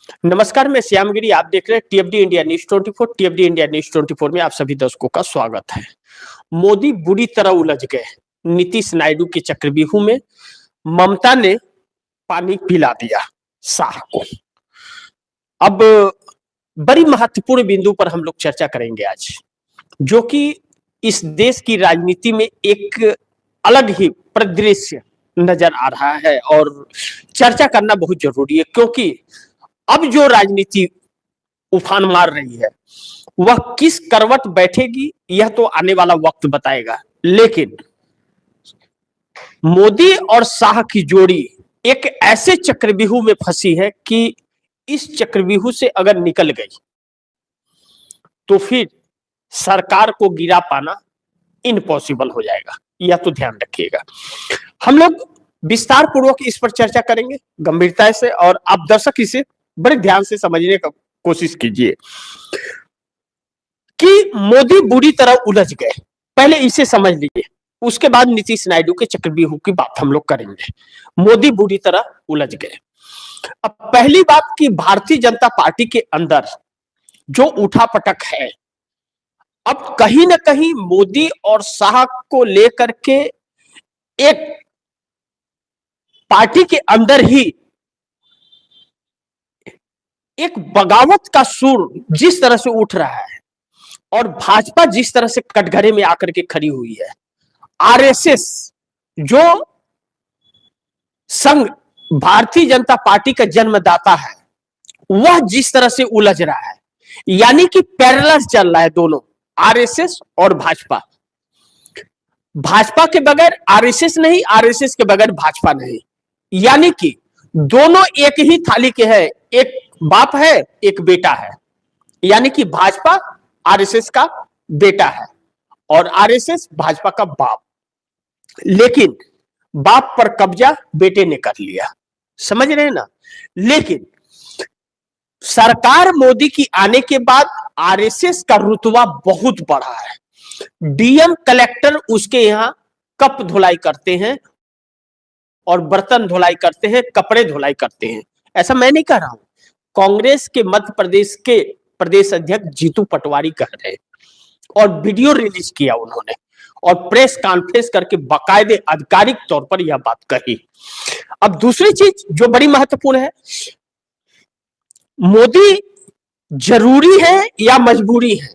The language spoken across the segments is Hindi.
नमस्कार, मैं श्यामगिरी। आप देख रहे हैं टीएफडी इंडिया न्यूज 24। टीएफडी इंडिया न्यूज 24 में आप सभी दर्शकों का स्वागत है। मोदी बुरी तरह उलझ गए नीतीश नायडू के चक्रव्यूह में। ममता ने पानी पिला दिया शाह को। अब बड़ी महत्वपूर्ण बिंदु पर हम लोग चर्चा करेंगे आज, जो कि इस देश की राजनीति में एक अलग ही परिदृश्य नजर आ रहा है और चर्चा करना बहुत जरूरी है, क्योंकि अब जो राजनीति उफान मार रही है वह किस करवट बैठेगी यह तो आने वाला वक्त बताएगा। लेकिन मोदी और शाह की जोड़ी एक ऐसे चक्रव्यूह में फंसी है कि इस चक्रव्यूह से अगर निकल गई तो फिर सरकार को गिरा पाना इम्पॉसिबल हो जाएगा। यह तो ध्यान रखिएगा। हम लोग विस्तार पूर्वक इस पर चर्चा करेंगे गंभीरता से, और आप दर्शक इसे बड़े ध्यान से समझने का कोशिश कीजिए कि मोदी बुरी तरह उलझ गए। पहले इसे समझ लीजिए, उसके बाद नीतीश नायडू के चक्रव्यूह की बात हम लोग करेंगे। मोदी बुरी तरह उलझ गए। अब पहली बात कि भारतीय जनता पार्टी के अंदर जो उठापटक है, अब कहीं ना कहीं मोदी और शाह को लेकर के एक पार्टी के अंदर ही एक बगावत का सुर जिस तरह से उठ रहा है और भाजपा जिस तरह से कटघरे में आकर के खड़ी हुई है, आरएसएस जो संघ भारतीय जनता पार्टी का जन्मदाता है वह जिस तरह से उलझ रहा है, यानी कि पैरेलल चल रहा है दोनों, आरएसएस और भाजपा। भाजपा के बगैर आरएसएस नहीं, आरएसएस के बगैर भाजपा नहीं, यानी कि दोनों एक ही थाली के हैं। एक बाप है, एक बेटा है, यानी कि भाजपा आरएसएस का बेटा है और आरएसएस भाजपा का बाप। लेकिन बाप पर कब्जा बेटे ने कर लिया, समझ रहे हैं ना। लेकिन सरकार मोदी की आने के बाद आरएसएस का रुतबा बहुत बढ़ा है। डीएम कलेक्टर उसके यहां कप धुलाई करते हैं और बर्तन धुलाई करते हैं, कपड़े धुलाई करते हैं। ऐसा मैं नहीं कह रहा हूं, कांग्रेस के मध्य प्रदेश के प्रदेश अध्यक्ष जीतू पटवारी कह रहे हैं और वीडियो रिलीज किया उन्होंने और प्रेस कॉन्फ्रेंस करके बाकायदे आधिकारिक तौर पर यह बात कही। अब दूसरी चीज जो बड़ी महत्वपूर्ण है, मोदी जरूरी है या मजबूरी है,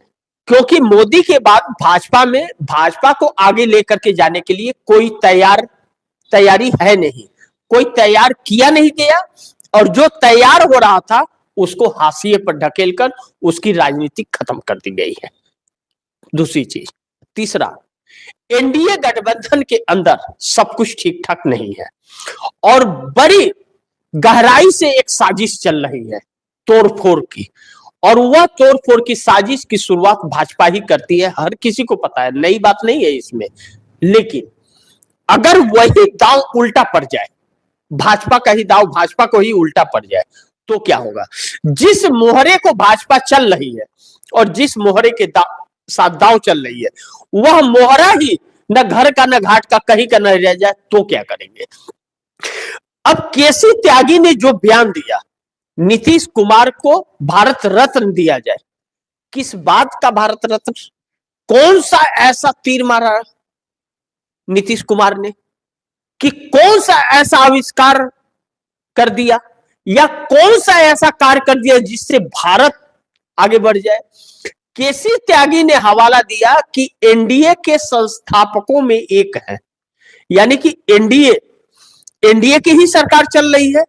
क्योंकि मोदी के बाद भाजपा में भाजपा को आगे लेकर के जाने के लिए कोई तैयारी है नहीं, कोई तैयार किया नहीं गया और जो तैयार हो रहा था उसको हाशिए पर ढकेलकर उसकी राजनीति खत्म कर दी गई है। दूसरी चीज, तीसरा, एनडीए गठबंधन के अंदर सब कुछ ठीक ठाक नहीं है और बड़ी गहराई से एक साजिश चल रही है तोड़फोड़ की, और वह तोड़फोड़ की साजिश की शुरुआत भाजपा ही करती है। हर किसी को पता है, नई बात नहीं है इसमें। लेकिन अगर वही दांव उल्टा पड़ जाए, भाजपा का ही दांव भाजपा को ही उल्टा पड़ जाए, तो क्या होगा। जिस मोहरे को भाजपा चल रही है और जिस मोहरे के साथ दांव चल रही है, वह मोहरा ही न घर का न घाट का कहीं का न रह जाए तो क्या करेंगे। अब केसी त्यागी ने जो बयान दिया, नीतीश कुमार को भारत रत्न दिया जाए, किस बात का भारत रत्न, कौन सा ऐसा तीर मारा नीतीश कुमार ने कि कौन सा ऐसा आविष्कार कर दिया या कौन सा ऐसा कार्य कर दिया जिससे भारत आगे बढ़ जाए। केसी त्यागी ने हवाला दिया कि एनडीए के संस्थापकों में एक है, यानी कि एनडीए की ही सरकार चल रही है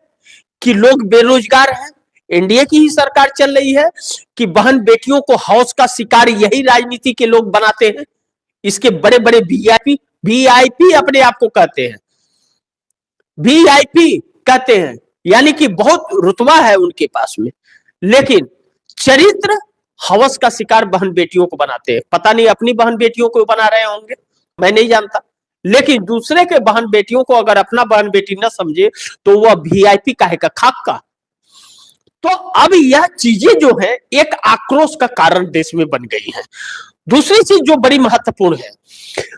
कि लोग बेरोजगार हैं, एनडीए की ही सरकार चल रही है कि बहन बेटियों को हौस का शिकार यही राजनीति के लोग बनाते हैं। इसके बड़े बड़े वीआईपी अपने आप को कहते हैं, वीआईपी कहते हैं, यानी कि बहुत रुतबा है उनके पास में, लेकिन चरित्र हवस का शिकार बहन बेटियों को बनाते हैं। पता नहीं अपनी बहन बेटियों को बना रहे होंगे, मैं नहीं जानता, लेकिन दूसरे के बहन बेटियों को अगर अपना बहन बेटी ना समझे तो वह वीआईपी काहे का, खाक का। तो अब यह चीजें जो है एक आक्रोश का कारण देश में बन गई है। दूसरी चीज जो बड़ी महत्वपूर्ण है,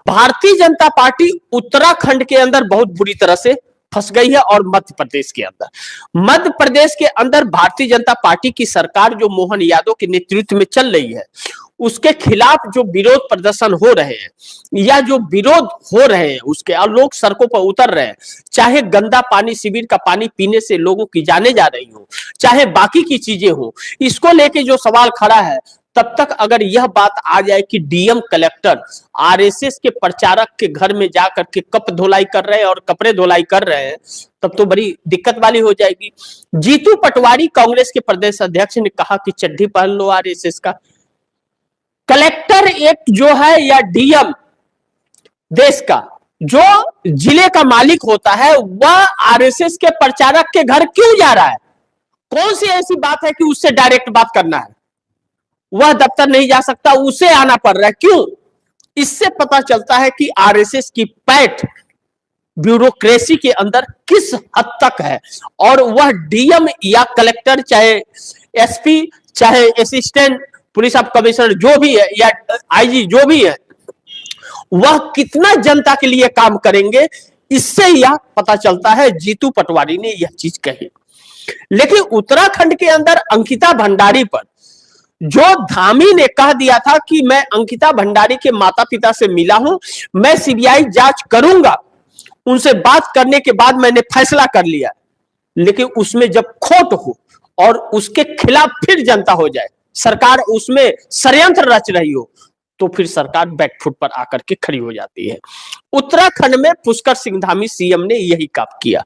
भारतीय जनता पार्टी उत्तराखंड के अंदर बहुत बुरी तरह से फंस गई है। और मध्य प्रदेश के अंदर भारतीय जनता पार्टी की सरकार जो मोहन यादव के नेतृत्व में चल रही है, उसके खिलाफ जो विरोध प्रदर्शन हो रहे हैं या जो विरोध हो रहे हैं उसके, और लोग सड़कों पर उतर रहे हैं, चाहे गंदा पानी, शिविर का पानी पीने से लोगों की जाने जा रही हो, चाहे बाकी की चीजें हो, इसको लेके जो सवाल खड़ा है, तब तक अगर यह बात आ जाए कि डीएम कलेक्टर आरएसएस के प्रचारक के घर में जाकर के कप धुलाई कर रहे हैं और कपड़े धुलाई कर रहे हैं, तब तो बड़ी दिक्कत वाली हो जाएगी। जीतू पटवारी कांग्रेस के प्रदेश अध्यक्ष ने कहा कि चड्ढी पहन लो आरएसएस का। कलेक्टर एक जो है या डीएम देश का जो जिले का मालिक होता है, वह आरएसएस के प्रचारक के घर क्यों जा रहा है? कौन सी ऐसी बात है कि उससे डायरेक्ट बात करना है? वह दफ्तर नहीं जा सकता, उसे आना पड़ रहा है, क्यों? इससे पता चलता है कि आरएसएस की पैठ ब्यूरोक्रेसी के अंदर किस हद तक है। और वह डीएम या कलेक्टर, चाहे एसपी, चाहे असिस्टेंट पुलिस सब कमिश्नर जो भी है या आईजी जो भी है, वह कितना जनता के लिए काम करेंगे, इससे यह पता चलता है। जीतू पटवारी ने यह चीज कही। लेकिन उत्तराखंड के अंदर अंकिता भंडारी पर जो धामी ने कह दिया था कि मैं अंकिता भंडारी के माता पिता से मिला हूं, मैं सीबीआई जांच करूंगा, उनसे बात करने के बाद मैंने फैसला कर लिया, लेकिन उसमें जब खोट हो और उसके खिलाफ फिर जनता हो जाए, सरकार उसमें षड्यंत्र रच रही हो, तो फिर सरकार बैकफुट पर आकर के खड़ी हो जाती है। उत्तराखंड में पुष्कर सिंह धामी सीएम ने यही काम किया।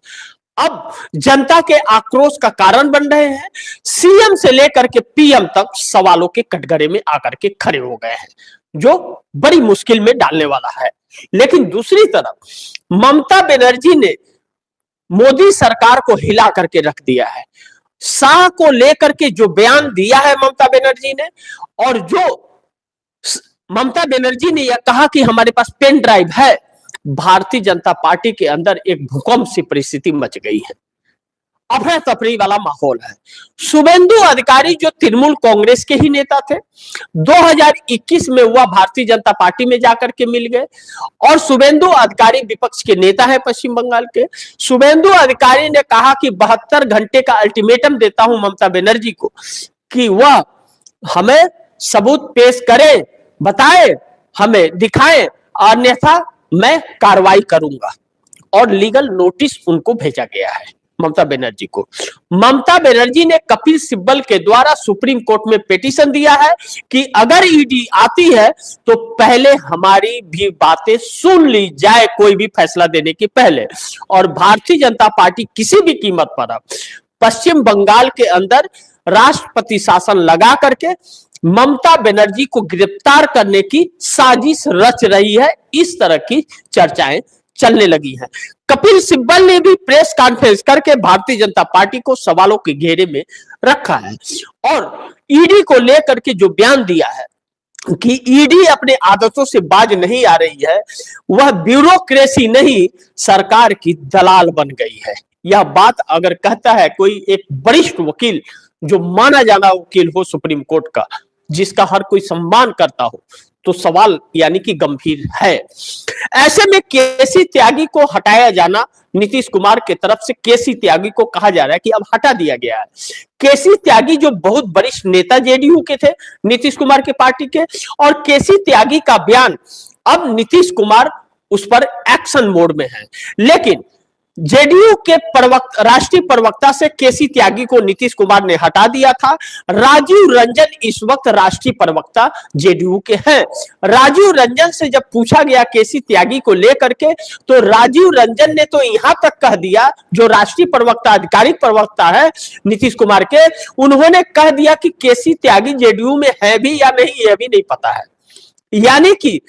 अब जनता के आक्रोश का कारण बन रहे हैं। सीएम से लेकर के पीएम तक सवालों के कटघरे में आकर के खड़े हो गए हैं, जो बड़ी मुश्किल में डालने वाला है। लेकिन दूसरी तरफ ममता बनर्जी ने मोदी सरकार को हिला करके रख दिया है। शाह को लेकर के जो बयान दिया है ममता बनर्जी ने, और जो ममता बनर्जी ने यह कहा कि हमारे पास पेन ड्राइव है, भारतीय जनता पार्टी के अंदर एक भूकंप सी परिस्थिति मच गई है। अफरा तफरी वाला माहौल है। शुभेंदु अधिकारी जो तृणमूल कांग्रेस के ही नेता थे, 2021 में वह भारतीय जनता पार्टी में जाकर के मिल गए। और शुभेंदु अधिकारी विपक्ष के नेता है पश्चिम बंगाल के। शुभेंदु अधिकारी ने कहा कि 72 घंटे का अल्टीमेटम देता हूं ममता बनर्जी को कि वह हमें सबूत पेश करें, बताएं, हमें दिखाएं, अन्यथा मैं कार्रवाई करूंगा। और लीगल नोटिस उनको भेजा गया है ममता बनर्जी को। ममता बनर्जी ने कपिल सिब्बल के द्वारा सुप्रीम कोर्ट में पिटीशन दिया है कि अगर ईडी आती है तो पहले हमारी भी बातें सुन ली जाए, कोई भी फैसला देने के पहले। और भारतीय जनता पार्टी किसी भी कीमत पर पश्चिम बंगाल के अंदर राष्ट्रपति शासन लगा करके ममता बनर्जी को गिरफ्तार करने की साजिश रच रही है। इस तरह की चर्चाएं चलने लगी हैं। कपिल सिब्बल ने भी प्रेस कॉन्फ्रेंस करके भारतीय जनता पार्टी को सवालों के घेरे में रखा है और ईडी को लेकर के जो बयान दिया है कि ईडी अपने आदतों से बाज नहीं आ रही है, वह ब्यूरोक्रेसी नहीं सरकार की दलाल बन गई है। यह बात अगर कहता है कोई एक वरिष्ठ वकील, जो माना जाना वकील हो सुप्रीम कोर्ट का, जिसका हर कोई सम्मान करता हो, तो सवाल यानी कि गंभीर है। ऐसे में केसी त्यागी को हटाया जाना, नीतीश कुमार की तरफ से केसी त्यागी को कहा जा रहा है कि अब हटा दिया गया है। केसी त्यागी जो बहुत वरिष्ठ नेता जेडीयू के थे, नीतीश कुमार के पार्टी के, और केसी त्यागी का बयान अब नीतीश कुमार उस पर एक्शन मोड में है। लेकिन जेडीयू के राष्ट्रीय प्रवक्ता से केसी त्यागी को नीतीश कुमार ने हटा दिया था। राजीव रंजन इस वक्त राष्ट्रीय प्रवक्ता जेडीयू के हैं। राजीव रंजन से जब पूछा गया केसी त्यागी को लेकर के, तो राजीव रंजन ने तो यहां तक कह दिया, जो राष्ट्रीय प्रवक्ता आधिकारिक प्रवक्ता है नीतीश कुमार के, उन्होंने कह दिया कि केसी त्यागी जेडीयू में है भी या नहीं, यह भी नहीं पता है। यानी कि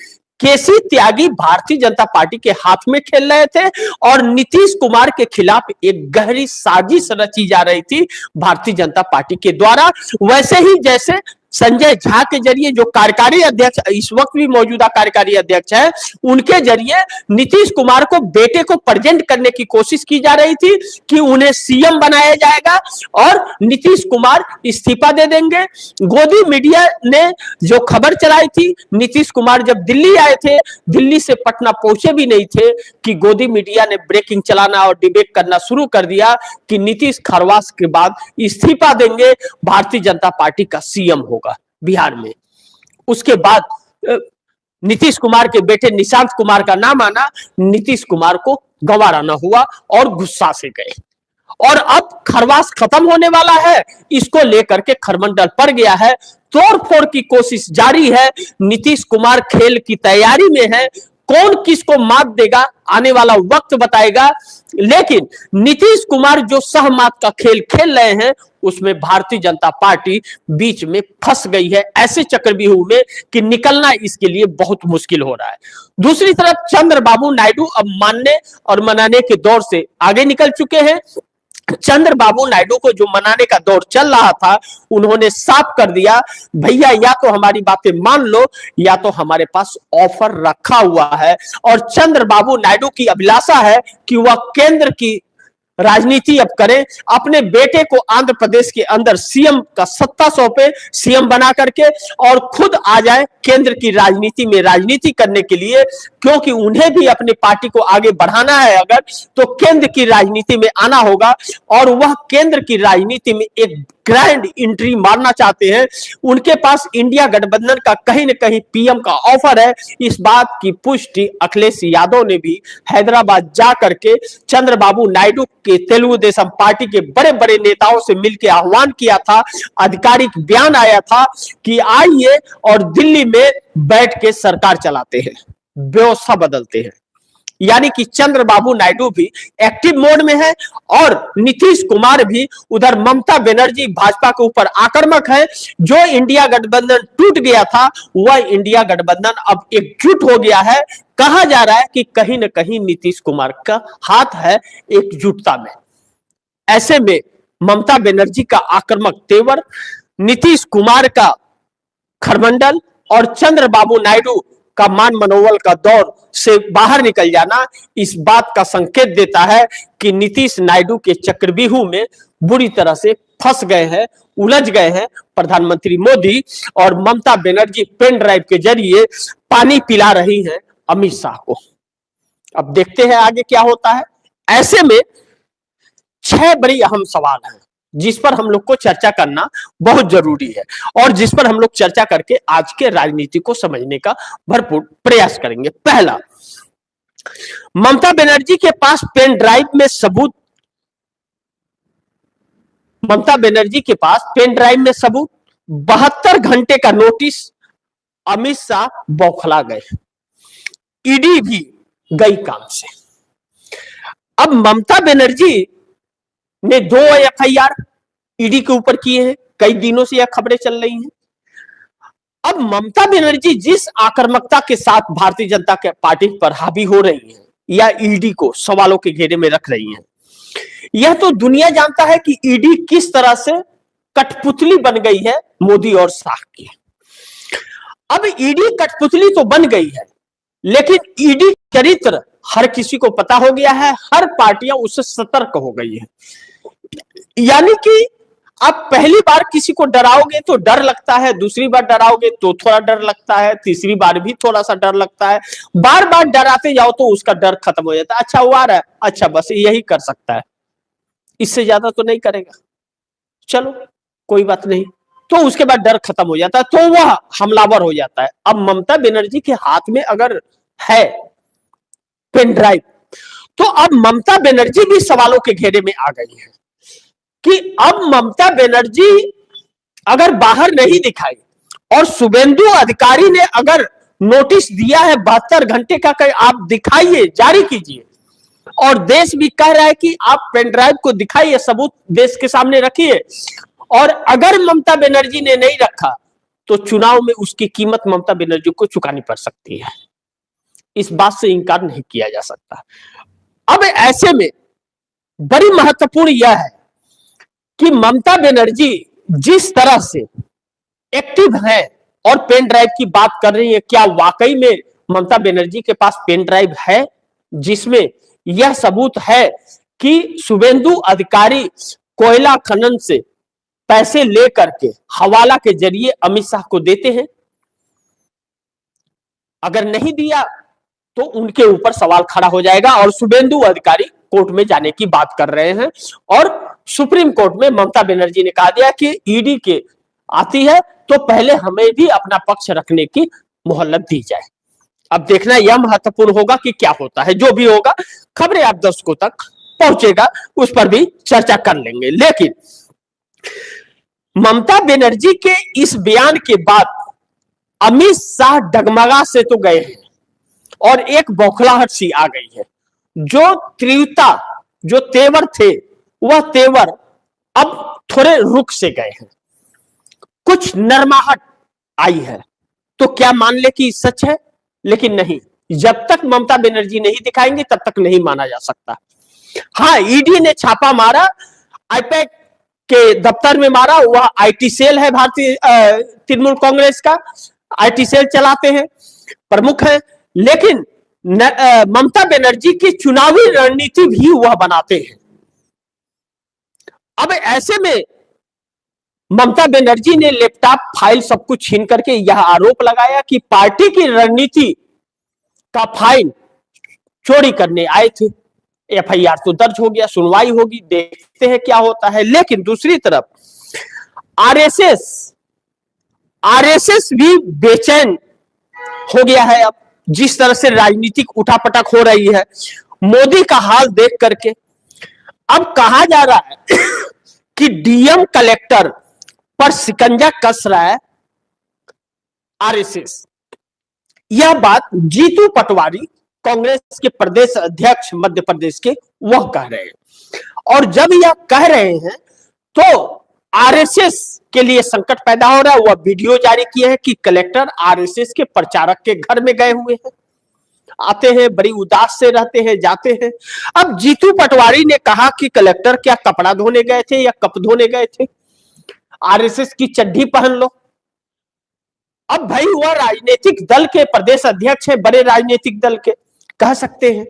केसी त्यागी भारतीय जनता पार्टी के हाथ में खेल रहे थे और नीतीश कुमार के खिलाफ एक गहरी साजिश रची जा रही थी भारतीय जनता पार्टी के द्वारा, वैसे ही जैसे संजय झा के जरिए, जो कार्यकारी अध्यक्ष इस वक्त भी मौजूदा कार्यकारी अध्यक्ष है, उनके जरिए नीतीश कुमार को बेटे को प्रेजेंट करने की कोशिश की जा रही थी कि उन्हें सीएम बनाया जाएगा और नीतीश कुमार इस्तीफा दे देंगे। गोदी मीडिया ने जो खबर चलाई थी, नीतीश कुमार जब दिल्ली आए थे, दिल्ली से पटना पहुंचे भी नहीं थे कि गोदी मीडिया ने ब्रेकिंग चलाना और डिबेट करना शुरू कर दिया कि नीतीश खरवास के बाद इस्तीफा देंगे, भारतीय जनता पार्टी का सीएम होगा बिहार में। उसके बाद नीतीश कुमार के बेटे निशांत कुमार का नाम आना, नीतीश कुमार को गवारा न हुआ और गुस्सा से गए। और अब खरवास खत्म होने वाला है, इसको लेकर के खरमंडल पड़ गया है, तोड़फोड़ की कोशिश जारी है। नीतीश कुमार खेल की तैयारी में है, कौन किसको मात देगा आने वाला वक्त बताएगा। लेकिन नीतीश कुमार जो सहमात का खेल खेल रहे हैं, उसमें भारतीय जनता पार्टी बीच में फंस गई है, ऐसे चक्रव्यूह में कि निकलना इसके लिए बहुत मुश्किल हो रहा है। दूसरी तरफ चंद्रबाबू नायडू अब मानने और मनाने के दौर से आगे निकल चुके हैं। चंद्रबाबू नायडू को जो मनाने का दौर चल रहा था, उन्होंने साफ कर दिया, भैया या तो हमारी बातें मान लो या तो हमारे पास ऑफर रखा हुआ है। और चंद्रबाबू नायडू की अभिलाषा है कि वह केंद्र की राजनीति अब करें, अपने बेटे को आंध्र प्रदेश के अंदर सीएम का सत्ता सौंपे, सीएम बना करके, और खुद आ जाए केंद्र की राजनीति में राजनीति करने के लिए, क्योंकि उन्हें भी अपनी पार्टी को आगे बढ़ाना है अगर, तो केंद्र की राजनीति में आना होगा। और वह केंद्र की राजनीति में एक ग्रैंड एंट्री मारना चाहते हैं। उनके पास इंडिया गठबंधन का कहीं न कहीं पीएम का ऑफर है। इस बात की पुष्टि अखिलेश यादव ने भी हैदराबाद जा करके चंद्रबाबू नायडू के तेलुगु देशम पार्टी के बड़े बड़े नेताओं से मिलकर आह्वान किया था। आधिकारिक बयान आया था कि आइए और दिल्ली में बैठ के सरकार चलाते हैं, व्यवस्था बदलते हैं। यानी कि चंद्रबाबू नायडू भी एक्टिव मोड में है और नीतीश कुमार भी उधर ममता बनर्जी भाजपा के ऊपर आक्रामक है। जो इंडिया गठबंधन टूट गया था, वह इंडिया गठबंधन अब एकजुट हो गया है। कहा जा रहा है कि कहीं ना कहीं नीतीश कुमार का हाथ है एकजुटता में। ऐसे में ममता बनर्जी का आक्रामक तेवर, नीतीश कुमार का खरमंडल और चंद्रबाबू नायडू का मान मनोबल का दौर से बाहर निकल जाना इस बात का संकेत देता है कि नीतीश नायडू के चक्रव्यूह में बुरी तरह से फंस गए हैं, उलझ गए हैं प्रधानमंत्री मोदी। और ममता बनर्जी पेन ड्राइव के जरिए पानी पिला रही हैं अमित शाह को। अब देखते हैं आगे क्या होता है। ऐसे में 6 बड़ी अहम सवाल हैं जिस पर हम लोग को चर्चा करना बहुत जरूरी है और जिस पर हम लोग चर्चा करके आज के राजनीति को समझने का भरपूर प्रयास करेंगे। पहला, ममता बनर्जी के पास पेन ड्राइव में सबूत, ममता बनर्जी के पास पेन ड्राइव में सबूत, 72 घंटे का नोटिस। अमित शाह बौखला गए, ईडी भी गई काम से। अब ममता बनर्जी ने 2 एफआईआर ईडी के ऊपर किए हैं, कई दिनों से यह खबरें चल रही हैं। अब ममता बनर्जी जिस आक्रामकता के साथ भारतीय जनता पार्टी पर हावी हो रही है या ईडी को सवालों के घेरे में रख रही है, यह तो दुनिया जानता है कि ईडी किस तरह से कठपुतली बन गई है मोदी और शाह की। अब ईडी कठपुतली तो बन गई है, लेकिन ईडी चरित्र हर किसी को पता हो गया है, हर पार्टियां उससे सतर्क हो गई है। यानी कि आप पहली बार किसी को डराओगे तो डर लगता है, दूसरी बार डराओगे तो थोड़ा डर लगता है, तीसरी बार भी थोड़ा सा डर लगता है, बार बार डराते जाओ तो उसका डर खत्म हो जाता है। अच्छा हुआ रहा है, अच्छा बस यही कर सकता है, इससे ज्यादा तो नहीं करेगा, चलो कोई बात नहीं, तो उसके बाद डर खत्म हो जाता है, तो वह हमलावर हो जाता है। अब ममता बनर्जी के हाथ में अगर है पेन ड्राइव, तो अब ममता बनर्जी भी सवालों के घेरे में आ गई है कि अब ममता बनर्जी अगर बाहर नहीं दिखाई और शुभेंदु अधिकारी ने अगर नोटिस दिया है 72 घंटे का कि आप दिखाइए, जारी कीजिए, और देश भी कह रहा है कि आप पेन ड्राइव को दिखाइए, सबूत देश के सामने रखिए, और अगर ममता बनर्जी ने नहीं रखा तो चुनाव में उसकी कीमत ममता बनर्जी को चुकानी पड़ सकती है। इस बात से इंकार नहीं किया जा सकता। अब ऐसे में बड़ी महत्वपूर्ण यह है कि ममता बनर्जी जिस तरह से एक्टिव हैं और पेन ड्राइव की बात कर रही है, क्या वाकई में ममता बनर्जी के पास पेन ड्राइव है जिसमें यह सबूत है कि शुभेंदु अधिकारी कोयला खनन से पैसे लेकर के हवाला के जरिए अमित शाह को देते हैं? अगर नहीं दिया तो उनके ऊपर सवाल खड़ा हो जाएगा और शुभेंदु अधिकारी कोर्ट में जाने की बात कर रहे हैं और सुप्रीम कोर्ट में ममता बनर्जी ने कहा दिया कि ईडी के आती है तो पहले हमें भी अपना पक्ष रखने की मोहलत दी जाए। अब देखना यह महत्वपूर्ण होगा कि क्या होता है। जो भी होगा खबरें आप दर्शकों तक पहुंचेगा, उस पर भी चर्चा कर लेंगे। लेकिन ममता बनर्जी के इस बयान के बाद अमित शाह डगमगा से तो गए हैं और एक बौखलाहट सी आ गई है। जो तीव्रता, जो तेवर थे, वह तेवर अब थोड़े रुक से गए हैं, कुछ नरमाहट आई है। तो क्या मान ले कि सच है? लेकिन नहीं, जब तक ममता बनर्जी नहीं दिखाएंगे तब तक नहीं माना जा सकता। हाँ, ईडी ने छापा मारा, आईपैक के दफ्तर में मारा, वह आईटी सेल है भारतीय तृणमूल कांग्रेस का, आईटी सेल चलाते हैं, प्रमुख है। लेकिन ममता बनर्जी की चुनावी रणनीति भी वह बनाते हैं। अब ऐसे में ममता बनर्जी ने लैपटॉप, फाइल सब कुछ छीन करके यह आरोप लगाया कि पार्टी की रणनीति का फाइल चोरी करने आए थे। एफआईआर तो दर्ज हो गया, सुनवाई होगी, देखते हैं क्या होता है। लेकिन दूसरी तरफ आरएसएस भी बेचैन हो गया है। अब जिस तरह से राजनीतिक उठापटक हो रही है मोदी का हाल देख करके, अब कहा जा रहा है कि डीएम कलेक्टर पर शिकंजा कस रहा है आरएसएस। यह बात जीतू पटवारी, कांग्रेस के प्रदेश अध्यक्ष मध्य प्रदेश के, वह कह रहे हैं। और जब यह कह रहे हैं तो आरएसएस के लिए संकट पैदा हो रहा है। वह वीडियो जारी किए हैं कि कलेक्टर आरएसएस के प्रचारक के घर में गए हुए हैं, आते हैं, बड़ी उदास से रहते हैं, जाते हैं। अब जीतू पटवारी ने कहा कि कलेक्टर क्या कपड़ा धोने गए थे या कप धोने गए थे? आरएसएस की चड्डी पहन लो। अब भाई वह राजनीतिक दल के प्रदेश अध्यक्ष है, बड़े राजनीतिक दल के, कह सकते हैं।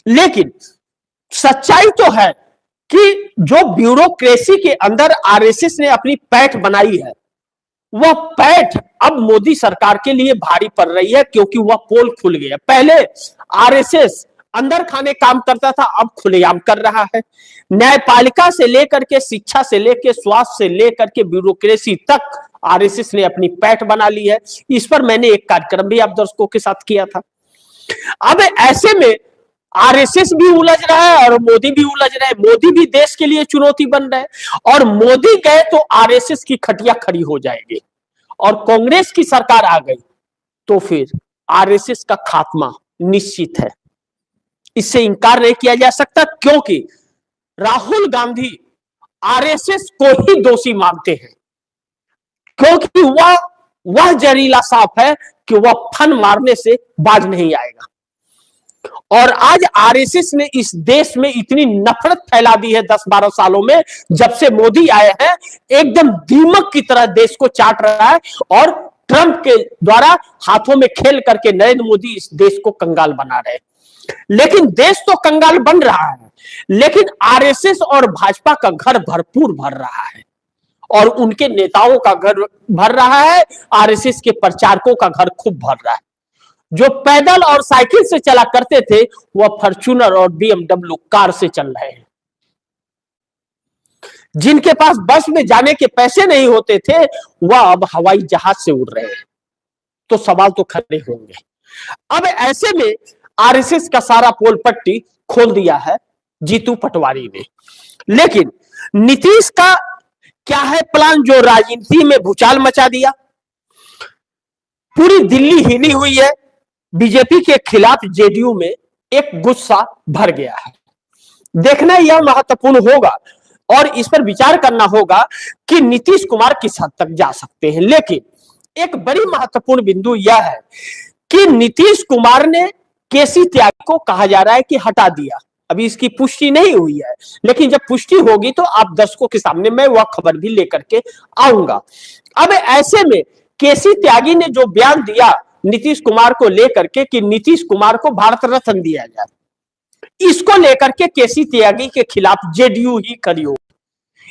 लेकिन सच्चाई तो है कि जो ब्यूरोक्रेसी के अंदर आरएसएस ने अपनी पैठ बनाई है, वह पैठ अब मोदी सरकार के लिए भारी पड़ रही है, क्योंकि वह पोल खुल गया। पहले आरएसएस अंदर खाने काम करता था, अब खुलेआम कर रहा है। न्यायपालिका से लेकर के, शिक्षा से लेकर, स्वास्थ्य से लेकर के ब्यूरोक्रेसी तक आरएसएस ने अपनी पैठ बना ली है। इस पर मैंने एक कार्यक्रम भी आप दर्शकों के साथ किया था। अब ऐसे में आरएसएस भी उलझ रहा है और मोदी भी उलझ रहा है। मोदी भी देश के लिए चुनौती बन रहा है और मोदी गए तो आरएसएस की खटिया खड़ी हो जाएगी और कांग्रेस की सरकार आ गई तो फिर आरएसएस का खात्मा निश्चित है। इससे इंकार नहीं किया जा सकता, क्योंकि राहुल गांधी आरएसएस को ही दोषी मानते हैं, क्योंकि वह जहरीला सांप है कि वह फन मारने से बाज नहीं आएगा। और आज आरएसएस ने इस देश में इतनी नफरत फैला दी है 10-12 सालों में, जब से मोदी आए हैं, एकदम दीमक की तरह देश को चाट रहा है और ट्रंप के द्वारा हाथों में खेल करके नरेंद्र मोदी इस देश को कंगाल बना रहे हैं। लेकिन देश तो कंगाल बन रहा है, लेकिन आरएसएस और भाजपा का घर भरपूर भर रहा है और उनके नेताओं का घर भर रहा है, आरएसएस के प्रचारकों का घर खूब भर रहा है। जो पैदल और साइकिल से चला करते थे वह फॉर्च्यूनर और बीएमडब्ल्यू कार से चल रहे हैं। जिनके पास बस में जाने के पैसे नहीं होते थे वह अब हवाई जहाज से उड़ रहे हैं। तो सवाल तो खड़े होंगे। अब ऐसे में आरएसएस का सारा पोल पट्टी खोल दिया है जीतू पटवारी ने। लेकिन नीतीश का क्या है प्लान, जो राजनीति में भूचाल मचा दिया? पूरी दिल्ली हिली हुई है। बीजेपी के खिलाफ जेडीयू में एक गुस्सा भर गया है। देखना यह महत्वपूर्ण होगा और इस पर विचार करना होगा कि नीतीश कुमार किस हद तक जा सकते हैं। लेकिन एक बड़ी महत्वपूर्ण बिंदु यह है कि नीतीश कुमार ने केसी त्यागी को कहा जा रहा है कि हटा दिया। अभी इसकी पुष्टि नहीं हुई है, लेकिन जब पुष्टि होगी तो आप दर्शकों के सामने मैं वह खबर भी लेकर के आऊंगा। अब ऐसे में केसी त्यागी ने जो बयान दिया नीतीश कुमार को लेकर के कि नीतीश कुमार को भारत रत्न दिया जाए, इसको लेकर के केसी त्यागी के खिलाफ जेडीयू ही खड़ी हो।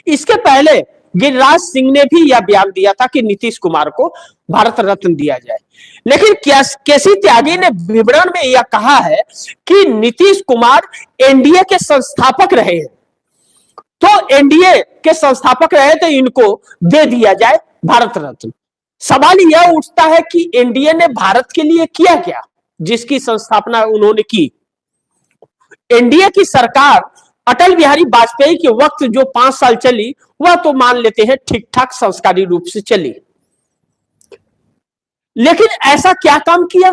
इसके पहले गिरिराज सिंह ने भी यह बयान दिया था कि नीतीश कुमार को भारत रत्न दिया जाए, लेकिन केसी त्यागी ने विवरण में यह कहा है कि नीतीश कुमार एनडीए के संस्थापक रहे हैं, तो एनडीए के संस्थापक रहे तो इनको दे दिया जाए भारत रत्न। सवाल यह उठता है कि एनडीए ने भारत के लिए किया क्या जिसकी संस्थापना उन्होंने की। एनडीए की सरकार अटल बिहारी वाजपेयी के वक्त जो 5 साल चली वह तो मान लेते हैं ठीक ठाक संस्कारी रूप से चली, लेकिन ऐसा क्या काम किया।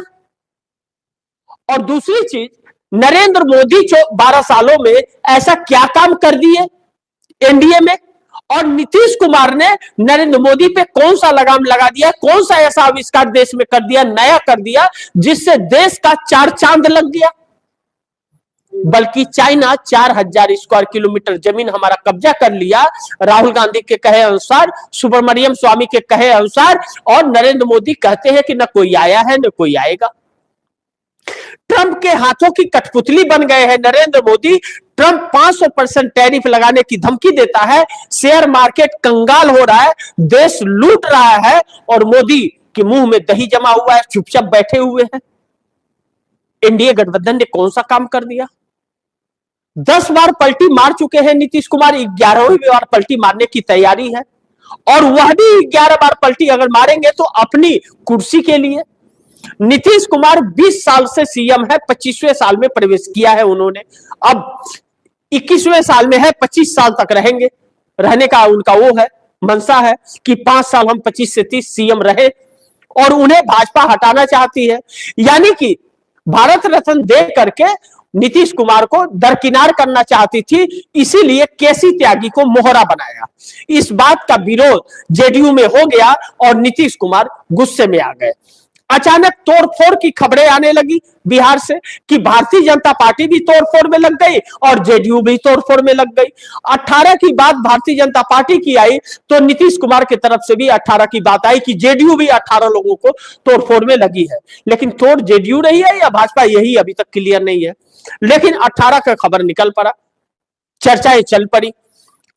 और दूसरी चीज, नरेंद्र मोदी 12 सालों में ऐसा क्या काम कर दिए एनडीए में, और नीतीश कुमार ने नरेंद्र मोदी पे कौन सा लगाम लगा दिया, कौन सा ऐसा आविष्कार देश में कर दिया, नया कर दिया जिससे देश का 4 चांद लग गया। बल्कि चाइना 4000 स्क्वायर किलोमीटर जमीन हमारा कब्जा कर लिया, राहुल गांधी के कहे अनुसार, सुब्रमण्यम स्वामी के कहे अनुसार, और नरेंद्र मोदी कहते हैं कि न कोई आया है न कोई आएगा। ट्रंप के हाथों की कठपुतली बन गए हैं नरेंद्र मोदी। ट्रंप 500% टैरिफ लगाने की धमकी देता है, शेयर मार्केट कंगाल हो रहा है, देश लूट रहा है, और मोदी के मुंह में दही जमा हुआ है, चुपचाप बैठे हुए हैं। एनडीए गठबंधन ने कौन सा काम कर दिया। 10 बार पलटी मार चुके हैं नीतीश कुमार, 11वीं बार पलटी मारने की तैयारी है, और वह भी 11 बार पलटी अगर मारेंगे तो अपनी कुर्सी के लिए। नीतीश कुमार 20 साल से सीएम है, 25वें साल में प्रवेश किया है उन्होंने, अब 21वें साल में है, 25 साल तक रहेंगे, रहने का उनका वो है, मंशा है कि 5 साल हम 25 से 30 सीएम रहे, और उन्हें भाजपा हटाना चाहती है। यानी कि भारत रत्न दे करके नीतीश कुमार को दरकिनार करना चाहती थी, इसीलिए केसी त्यागी को मोहरा बनाया। इस बात का विरोध जेडीयू में हो गया और नीतीश कुमार गुस्से में आ गए। अचानक तोड़फोड़ की खबरें आने लगी बिहार से कि भारतीय जनता पार्टी भी तोड़फोड़ में लग गई और जेडीयू भी तोड़फोड़ में लग गई। 18 की बात भारतीय जनता पार्टी की आई तो नीतीश कुमार की तरफ से भी 18 की बात आई कि जेडीयू भी 18 लोगों को तोड़फोड़ में लगी है, लेकिन तोड़ जेडीयू नहीं है या भाजपा, यही अभी तक क्लियर नहीं है। लेकिन 18 का खबर निकल पड़ा, चर्चाएं चल पड़ी।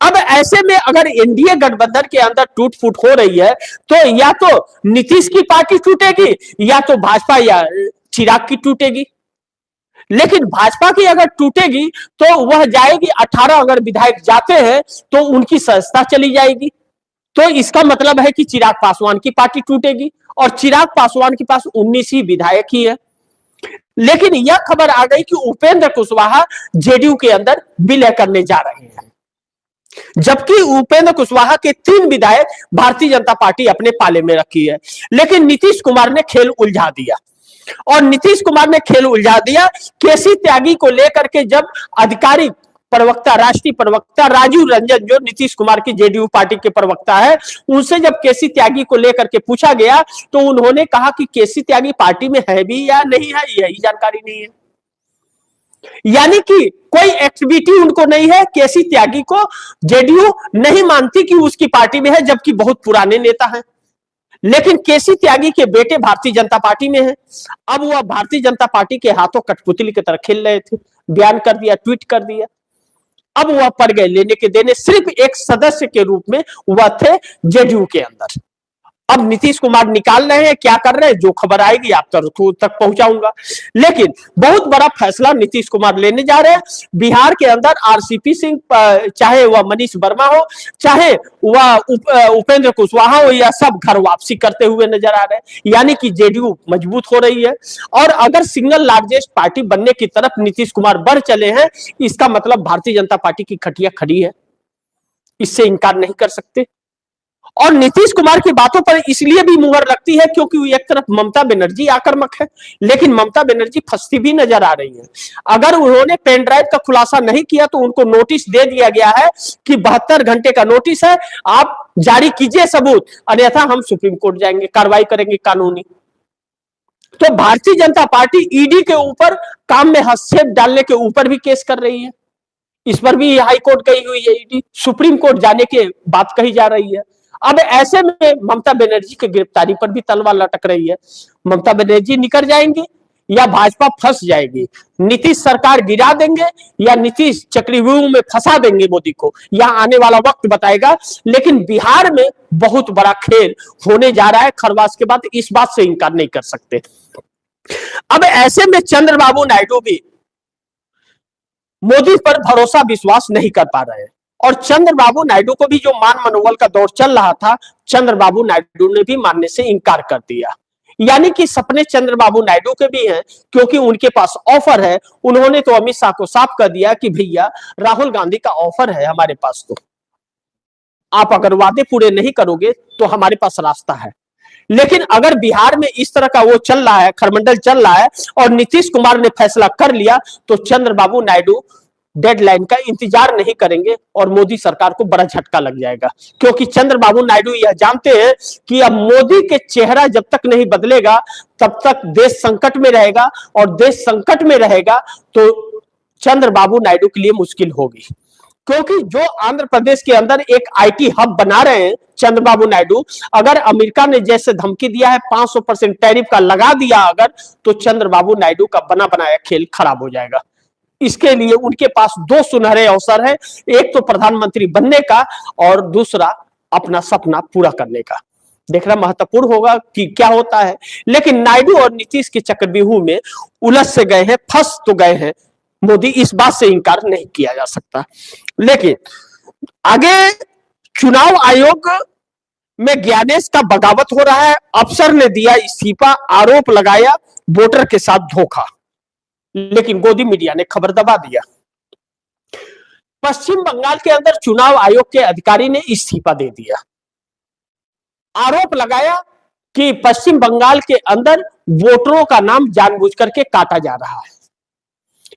अब ऐसे में अगर एनडीए गठबंधन के अंदर टूट फूट हो रही है तो या तो नीतीश की पार्टी टूटेगी या तो भाजपा या चिराग की टूटेगी। लेकिन भाजपा की अगर टूटेगी तो वह जाएगी, 18 अगर विधायक जाते हैं तो उनकी सदस्यता चली जाएगी, तो इसका मतलब है कि चिराग पासवान की पार्टी टूटेगी, और चिराग पासवान के पास 19 ही विधायक ही है। लेकिन यह खबर आ गई कि उपेंद्र कुशवाहा जेडीयू के अंदर विलय करने जा रहे हैं, जबकि उपेंद्र कुशवाहा के 3 विधायक भारतीय जनता पार्टी अपने पाले में रखी है। लेकिन नीतीश कुमार ने खेल उलझा दिया, और नीतीश कुमार ने खेल उलझा दिया केसी त्यागी को लेकर के। जब आधिकारिक प्रवक्ता, राष्ट्रीय प्रवक्ता राजीव रंजन, जो नीतीश कुमार की जेडीयू पार्टी के प्रवक्ता है, उनसे जब केसी त्यागी को लेकर के पूछा गया तो उन्होंने कहा कि केसी त्यागी पार्टी में है भी या नहीं है, यही जानकारी नहीं है। यानी कि कोई एक्टिविटी उनको नहीं है। केसी त्यागी को जेडीयू नहीं मानती कि उसकी पार्टी में है, जबकि बहुत पुराने नेता हैं। लेकिन केसी त्यागी के बेटे भारतीय जनता पार्टी में हैं। अब वह भारतीय जनता पार्टी के हाथों कठपुतली की तरह खेल रहे थे, बयान कर दिया, ट्वीट कर दिया। अब वह पड़ गए लेने के देने, सिर्फ एक सदस्य के रूप में वह थे जेडीयू के अंदर। अब नीतीश कुमार निकाल रहे हैं, क्या कर रहे हैं, जो खबर आएगी आप तक पहुंचाऊंगा। लेकिन बहुत बड़ा फैसला नीतीश कुमार लेने जा रहे हैं। बिहार के अंदर आरसीपी सिंह, चाहे वह मनीष वर्मा हो, चाहे वह उपेंद्र कुशवाहा हो, या सब घर वापसी करते हुए नजर आ रहे हैं। यानी कि जेडीयू मजबूत हो रही है, और अगर सिंगल लार्जेस्ट पार्टी बनने की तरफ नीतीश कुमार बढ़ चले हैं, इसका मतलब भारतीय जनता पार्टी की खटिया खड़ी है, इससे इंकार नहीं कर सकते। और नीतीश कुमार की बातों पर इसलिए भी मुहर लगती है क्योंकि एक तरफ ममता बनर्जी आक्रामक है, लेकिन ममता बनर्जी फंसती भी नजर आ रही है। अगर उन्होंने पेन ड्राइव का खुलासा नहीं किया तो उनको नोटिस दे दिया गया है कि 72 घंटे का नोटिस है, आप जारी कीजिए सबूत, अन्यथा हम सुप्रीम कोर्ट जाएंगे, कार्रवाई करेंगे कानूनी। तो भारतीय जनता पार्टी ईडी के ऊपर काम में हस्तक्षेप डालने के ऊपर भी केस कर रही है। इस पर भी हाई कोर्ट गई हुई है ईडी, सुप्रीम कोर्ट जाने की बात कही जा रही है। अब ऐसे में ममता बनर्जी की गिरफ्तारी पर भी तलवार लटक रही है। ममता बनर्जी निकल जाएंगी या भाजपा फंस जाएगी, नीतीश सरकार गिरा देंगे या नीतीश चक्रव्यूह में फंसा देंगे मोदी को, यह आने वाला वक्त बताएगा। लेकिन बिहार में बहुत बड़ा खेल होने जा रहा है खरवास के बाद, इस बात से इनकार नहीं कर सकते। अब ऐसे में चंद्रबाबू नायडू भी मोदी पर भरोसा विश्वास नहीं कर पा रहे हैं और चंद्रबाबू नायडू को भी जो मान मनोबल का दौर चल रहा था, चंद्रबाबू नायडू ने भी मानने से इनकार कर दिया। यानी कि सपने चंद्रबाबू नायडू के भी हैं, क्योंकि उनके पास ऑफर है। उन्होंने तो अमित शाह को साफ कर दिया कि भैया राहुल गांधी का ऑफर है हमारे पास, तो आप अगर वादे पूरे नहीं करोगे तो हमारे पास रास्ता है। लेकिन अगर बिहार में इस तरह का वो चल रहा है, खरमंडल चल रहा है और नीतीश कुमार ने फैसला कर लिया, तो चंद्रबाबू नायडू डेडलाइन का इंतजार नहीं करेंगे और मोदी सरकार को बड़ा झटका लग जाएगा। क्योंकि चंद्रबाबू नायडू यह जानते हैं कि अब मोदी के चेहरा जब तक नहीं बदलेगा तब तक देश संकट में रहेगा, और देश संकट में रहेगा तो चंद्रबाबू नायडू के लिए मुश्किल होगी। क्योंकि जो आंध्र प्रदेश के अंदर एक आईटी हब बना रहे हैं चंद्रबाबू नायडू, अगर अमेरिका ने जैसे धमकी दिया है 500% टैरिफ का लगा दिया अगर, तो चंद्रबाबू नायडू का बना बनाया खेल खराब हो जाएगा। इसके लिए उनके पास दो सुनहरे अवसर है, एक तो प्रधानमंत्री बनने का और दूसरा अपना सपना पूरा करने का। देखना महत्वपूर्ण होगा कि क्या होता है। लेकिन नायडू और नीतीश के चक्रव्यूह में उलझ से गए हैं, फंस तो गए हैं मोदी, इस बात से इनकार नहीं किया जा सकता। लेकिन आगे चुनाव आयोग में ज्ञानेश का बगावत हो रहा है, अफसर ने दिया इस्तीफा, आरोप लगाया वोटर के साथ धोखा, लेकिन गोदी मीडिया ने खबर दबा दिया। पश्चिम बंगाल के अंदर चुनाव आयोग के अधिकारी ने इस्तीफा दे दिया, आरोप लगाया कि पश्चिम बंगाल के अंदर वोटरों का नाम जानबूझ करके काटा जा रहा है।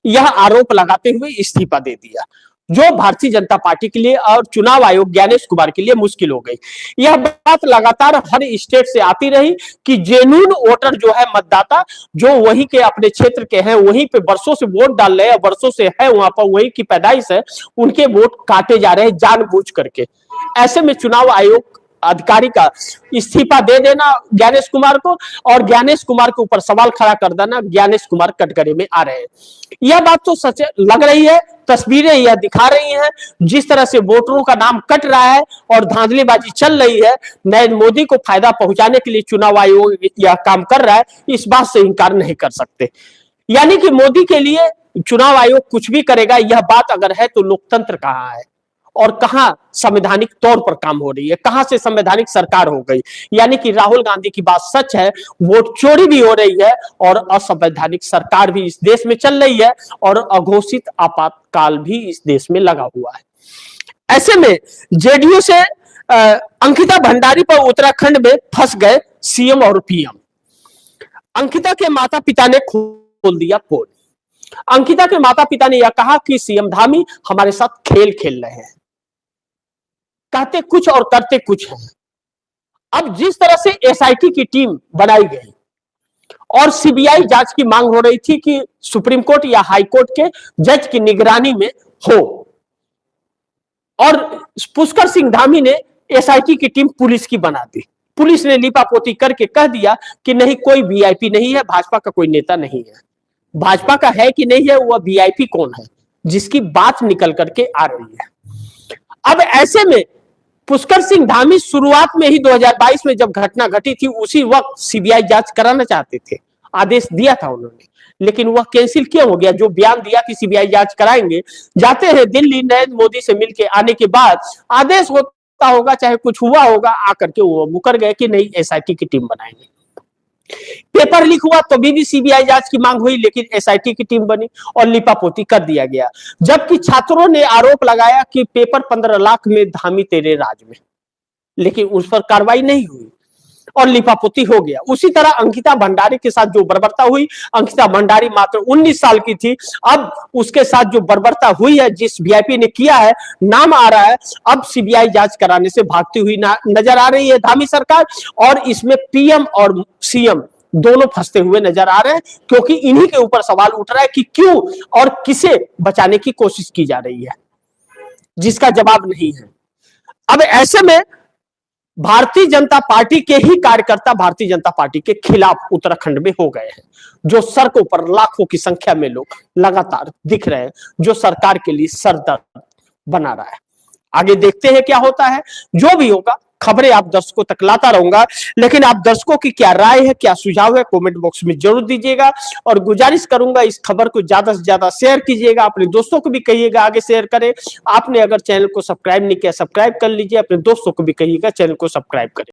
यह आरोप लगाते हुए इस्तीफा दे दिया, जो भारतीय जनता पार्टी के लिए और चुनाव आयोग ज्ञानेश कुमार के लिए मुश्किल हो गई। यह बात लगातार हर स्टेट से आती रही कि जेन्युइन वोटर जो है, मतदाता जो वहीं के अपने क्षेत्र के हैं, वहीं पे वर्षों से वोट डाल रहे हैं, वर्षों से है वहां पर, वहीं की पैदाइश है, उनके वोट काटे जा रहे हैं जानबूझ करके। ऐसे में चुनाव आयोग अधिकारी का इस्तीफा दे देना ज्ञानेश कुमार को और ज्ञानेश कुमार के ऊपर सवाल खड़ा कर देना, ज्ञानेश कुमार कटघरे में आ रहे हैं। यह बात तो सच लग रही है, तस्वीरें यह दिखा रही हैं, जिस तरह से वोटरों का नाम कट रहा है और धांधलीबाजी चल रही है, नरेंद्र मोदी को फायदा पहुंचाने के लिए चुनाव आयोग यह काम कर रहा है, इस बात से इनकार नहीं कर सकते। यानी कि मोदी के लिए चुनाव आयोग कुछ भी करेगा, यह बात अगर है तो लोकतंत्र कहां है और कहां संवैधानिक तौर पर काम हो रही है, कहां से संवैधानिक सरकार हो गई। यानी कि राहुल गांधी की बात सच है, वोट चोरी भी हो रही है और असंवैधानिक सरकार भी इस देश में चल रही है और अघोषित आपातकाल भी इस देश में लगा हुआ है। ऐसे में जेडीयू से अंकिता भंडारी पर उत्तराखंड में फंस गए सीएम और पीएम। अंकिता के माता पिता ने खोल दिया पोल। अंकिता के माता पिता ने यह कहा कि सीएम धामी हमारे साथ खेल खेल रहे हैं, कहते कुछ और करते कुछ हैं। अब जिस तरह से एसआईटी की टीम बनाई गई और सीबीआई जांच की मांग हो रही थी कि सुप्रीम कोर्ट या हाई कोर्ट के जज की निगरानी में हो, और पुष्कर सिंह धामी ने एसआईटी की टीम पुलिस की बना दी। पुलिस ने लीपापोती करके कह दिया कि नहीं, कोई वीआईपी नहीं है, भाजपा का कोई नेता नहीं है। भाजपा का है कि नहीं है, वह वीआईपी कौन है जिसकी बात निकल करके आ रही है। अब ऐसे में पुष्कर सिंह धामी शुरुआत में ही 2022 में जब घटना घटी थी, उसी वक्त सीबीआई जांच कराना चाहते थे, आदेश दिया था उन्होंने, लेकिन वह कैंसिल क्यों हो गया? जो बयान दिया कि सीबीआई जांच कराएंगे, जाते हैं दिल्ली, नरेंद्र मोदी से मिलके आने के बाद आदेश होता होगा, चाहे कुछ हुआ होगा, आकर के वो मुकर गए कि नहीं एसआईटी की टीम बनाएंगे। पेपर लीक हुआ तो भी सीबीआई जांच की मांग हुई, लेकिन एसआईटी की टीम बनी और लिपापोती कर दिया गया। जबकि छात्रों ने आरोप लगाया कि पेपर 15 लाख में धामी तेरे राज में, लेकिन उस पर कार्रवाई नहीं हुई और लिपापोती हो गया। उसी तरह अंकिता भंडारी के साथ जो बर्बरता हुई, अंकिता भंडारी मात्र 19 साल की थी, अब उसके साथ जो बर्बरता हुई है, जिस वीआईपी ने किया है, नाम आ रहा है, अब सीबीआई जांच कराने से भागती हुई नजर आ रही है धामी सरकार। और इसमें पीएम और सीएम दोनों फंसते हुए नजर आ रहे हैं, क्योंकि इन्हीं के ऊपर सवाल उठ रहा है कि क्यों और किसे बचाने की कोशिश की जा रही है, जिसका जवाब नहीं है। अब ऐसे में भारतीय जनता पार्टी के ही कार्यकर्ता भारतीय जनता पार्टी के खिलाफ उत्तराखंड में हो गए हैं, जो सड़कों पर लाखों की संख्या में लोग लगातार दिख रहे हैं, जो सरकार के लिए सरदर्द बना रहा है। आगे देखते हैं क्या होता है, जो भी होगा खबरें आप दर्शकों तक लाता रहूंगा, लेकिन आप दर्शकों की क्या राय है, क्या सुझाव है, कमेंट बॉक्स में जरूर दीजिएगा। और गुजारिश करूंगा इस खबर को ज्यादा से ज्यादा शेयर कीजिएगा, अपने दोस्तों को भी कहिएगा आगे शेयर करें। आपने अगर चैनल को सब्सक्राइब नहीं किया, सब्सक्राइब कर लीजिए, अपने दोस्तों को भी कहिएगा चैनल को सब्सक्राइब करें।